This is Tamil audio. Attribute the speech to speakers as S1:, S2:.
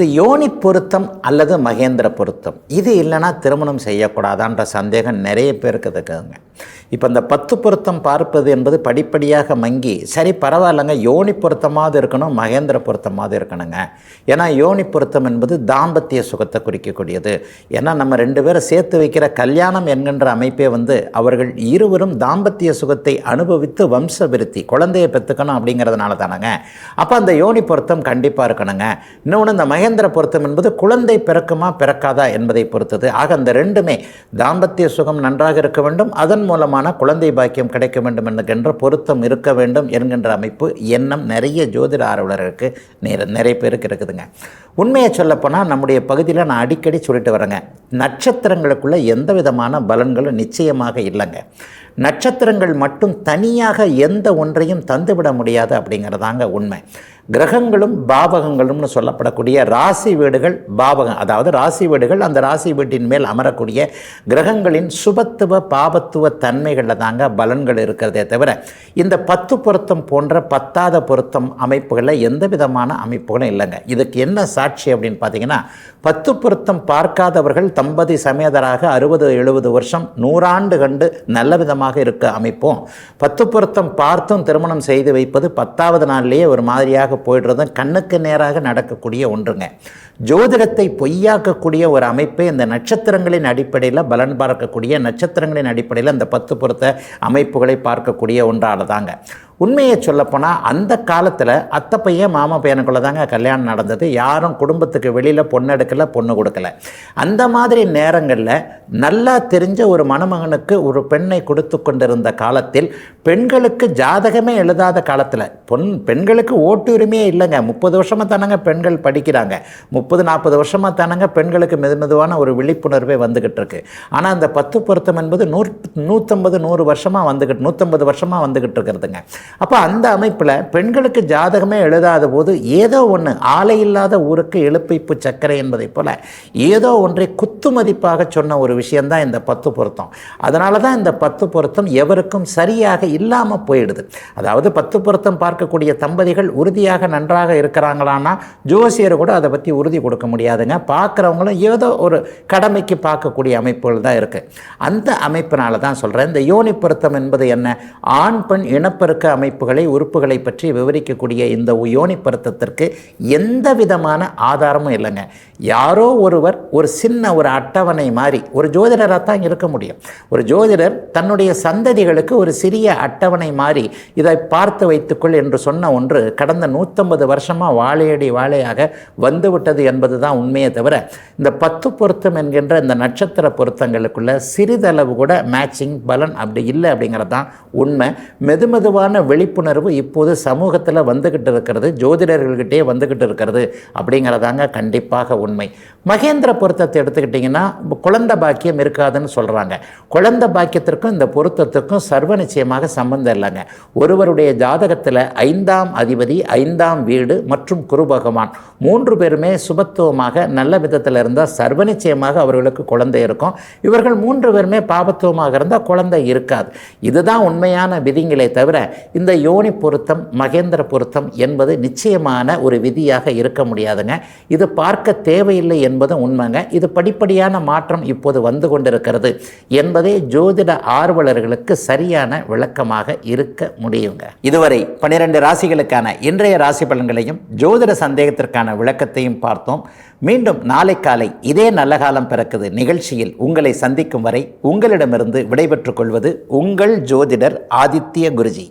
S1: இந்த யோனி பொருத்தம் அல்லது மகேந்திர பொருத்தம் இது இல்லைன்னா திருமணம் செய்யக்கூடாதான்ற சந்தேகம் நிறைய பேருக்கு இருக்குதுங்க. இப்போ இந்த 10 பொருத்தம் பார்ப்பது என்பது படிப்படியாக மங்கி சரி பரவாயில்லைங்க, யோனி பொருத்தமாவது இருக்கணும், மகேந்திர பொருத்தமாவது இருக்கணுங்க. ஏன்னா யோனி பொருத்தம் என்பது தாம்பத்திய சுகத்தை குறிக்கக்கூடியது. ஏன்னா நம்ம 2 பேரை சேர்த்து வைக்கிற கல்யாணம் என்கின்ற அமைப்பே அவர்கள் இருவரும் தாம்பத்திய சுகத்தை அனுபவித்து வம்ச விருத்தி குழந்தையை பெற்றுக்கணும் அப்படிங்கிறதுனால தானங்க. அப்போ அந்த யோனி பொருத்தம் கண்டிப்பாக இருக்கணுங்க. இன்னொன்று இந்த மகேந்திர பொருத்தம் என்பது குழந்தை பிறக்குமா பிறக்காதா என்பதை பொறுத்தது. ஆக அந்த 2மே தாம்பத்திய சுகம் நன்றாக இருக்க வேண்டும், அதன் மூலமான குழந்தை பாக்கியம் கிடைக்க வேண்டும் என்கின்ற பொருத்தம் இருக்க வேண்டும் என்கின்ற அமைப்பு எண்ணம் நிறைய ஜோதிட ஆர்வலர்களுக்கு நிறைய பேருக்கு இருக்குதுங்க. உண்மையை சொல்லப்போனால் நம்முடைய பகுதியில் நான் அடிக்கடி சொல்லிட்டு வரேங்க, நட்சத்திரங்களுக்குள்ள எந்த விதமான பலன்களும் நிச்சயமாக இல்லைங்க. நட்சத்திரங்கள் மட்டும் தனியாக எந்த ஒன்றையும் தந்துவிட முடியாது அப்படிங்கிறதாங்க உண்மை. கிரகங்களும் பாவகங்களும்னு சொல்லப்படக்கூடிய ராசி வீடுகள் பாவகம், அதாவது ராசி வீடுகள் அந்த ராசி வீட்டின் மேல் அமரக்கூடிய கிரகங்களின் சுபத்துவ பாபத்துவ தன்மைகளில் தாங்க பலன்கள் இருக்கிறதே தவிர இந்த 10 பொருத்தம் போன்ற 10ஆத பொருத்தம் அமைப்புகளில் எந்த விதமான அமைப்புகளும் இல்லைங்க. இதுக்கு என்ன சாட்சி அப்படின்னு பார்த்தீங்கன்னா, 10 பொருத்தம் பார்க்காதவர்கள் தம்பதி சமேதராக 60-70 வருஷம் 100 ஆண்டு கண்டு நல்ல விதமாக இருக்க அமைப்போம். 10 பொருத்தம் பார்த்தும் திருமணம் செய்து வைப்பது 10ஆவது நாள்லேயே ஒரு மாதிரியாக போய்டுறதும் கண்ணுக்கு நேராக நடக்கக்கூடிய ஒன்றுங்க. ஜோதிடத்தை பொய்யாக்கக்கூடிய ஒரு அமைப்பை இந்த நட்சத்திரங்களின் அடிப்படையில் பலன் பார்க்கக்கூடிய நட்சத்திரங்களின் அடிப்படையில் இந்த 10 பொருத்த அமைப்புகளை பார்க்கக்கூடிய ஒன்றால் தாங்க. உண்மையை சொல்லப்போனால் அந்த காலத்தில் அத்தை பையன் மாமா பையனுக்குள்ளே தாங்க கல்யாணம் நடந்தது. யாரும் குடும்பத்துக்கு வெளியில் பொண்ணு எடுக்கலை, பொண்ணு கொடுக்கல. அந்த மாதிரி நேரங்களில் நல்லா தெரிஞ்ச ஒரு மணமகனுக்கு ஒரு பெண்ணை கொடுத்து கொண்டிருந்த காலத்தில் பெண்களுக்கு ஜாதகமே எழுதாத காலத்தில் பெண்களுக்கு ஓட்டுரிமையே இல்லைங்க. 30 வருஷமாக தானங்க பெண்கள் படிக்கிறாங்க, 30-40 வருஷமாக தானங்க பெண்களுக்கு மெதுவான ஒரு விழிப்புணர்வே வந்துக்கிட்டு இருக்கு. ஆனால் அந்த 10 பொருத்தம் என்பது 150-100 வருஷமாக 150 வருஷமாக வந்துக்கிட்டு இருக்கிறதுங்க. அப்போ அந்த அமைப்பில் பெண்களுக்கு ஜாதகமே எழுதாத போது ஏதோ ஒன்று ஆலை இல்லாத ஊருக்கு எழுப்பிப்பு சர்க்கரை என்பதை போல் ஏதோ ஒன்றை குத்து மதிப்பாக சொன்ன ஒரு விஷயந்தான் இந்த 10 பொருத்தம். அதனால தான் இந்த 10 பொருத்தம் எவருக்கும் சரியாக இல்லாமல் போயிடுது. அதாவது 10 பொருத்தம் பார்க்கக்கூடிய தம்பதிகள் உறுதியாக நன்றாக இருக்கிறாங்களான்னா ஜோசியர் கூட அதை பற்றி உறுதி கொடுக்க முடியாதுங்க. பார்க்குறவங்களும் ஏதோ ஒரு கடமைக்கு பார்க்கக்கூடிய அமைப்புகள் தான் இருக்குது. அந்த அமைப்பினால தான் சொல்கிறேன், இந்த யோனி பொருத்தம் என்பது என்ன, ஆண் பெண் இனப்பெருக்க அமைப்புகளை உறுப்புகளை பற்றி விவரிக்கக்கூடிய இந்த யோனி பொருத்தத்திற்கு எந்த விதமான ஆதாரமும் இல்லைங்க. யாரோ ஒருவர் ஒரு சின்ன ஒரு அட்டவணை மாதிரி ஒரு ஜோதிடராக தான் இருக்க முடியும். ஒரு ஜோதிடர் தன்னுடைய சந்ததிகளுக்கு ஒரு சிறிய அட்டவணை மாதிரி இதை பார்த்து வைத்துக்கொள் என்று சொன்ன ஒன்று கடந்த 150 வருஷமாக வாழையடி வாழையாக வந்துவிட்டது என்பது தான் உண்மையை தவிர இந்த 10 பொருத்தம் என்கின்ற இந்த நட்சத்திர பொருத்தங்களுக்குள்ள சிறிதளவு கூட மேட்சிங் பலன் அப்படி இல்லை அப்படிங்கிறது தான் உண்மை. மெதுவான விழிப்புணர்வு இப்போது சமூகத்தில் வந்துக்கிட்டு இருக்கிறது, ஜோதிடர்கள்கிட்டே வந்துக்கிட்டு இருக்கிறது அப்படிங்கிறதாங்க கண்டிப்பாக உண்மை. மகேந்திர பொருத்தத்தை எடுத்துக்கிட்டிங்கன்னா குழந்தை பாக்கியம் இருக்காதுன்னு சொல்கிறாங்க. குழந்தை பாக்கியத்திற்கும் இந்த பொருத்தத்துக்கும் சர்வ நிச்சயமாக சம்பந்தம் இல்லைங்க. ஒருவருடைய ஜாதகத்தில் 5ஆம் அதிபதி 5ஆம் வீடு மற்றும் குரு பகவான் 3 பேருமே சுபத்துவமாக நல்ல விதத்தில் இருந்தால் சர்வ நிச்சயமாக அவர்களுக்கு குழந்தை இருக்கும். இவர்கள் 3 பேருமே பாபத்துவமாக இருந்தால் குழந்தை இருக்காது. இதுதான் உண்மையான விதிங்களே தவிர இந்த யோனி பொருத்தம் மகேந்திர பொருத்தம் என்பது நிச்சயமான ஒரு விதியாக இருக்க முடியாதுங்க. இது பார்க்க தேவையில்லை என்பதும் உண்மைங்க. இது படிப்படியான மாற்றம் இப்போது வந்து கொண்டிருக்கிறது என்பதே ஜோதிட ஆர்வலர்களுக்கு சரியான விளக்கமாக இருக்க முடியுங்க. இதுவரை 12 ராசிகளுக்கான இன்றைய ராசி பலன்களையும் ஜோதிட சந்தேகத்திற்கான விளக்கத்தையும் பார்த்தோம். மீண்டும் நாளை காலை இதே நல்ல காலம் பிறக்குது நிகழ்ச்சியில் உங்களை சந்திக்கும் வரை உங்களிடமிருந்து விடைபெற்றுக் கொள்வது உங்கள் ஜோதிடர் ஆதித்ய குருஜி.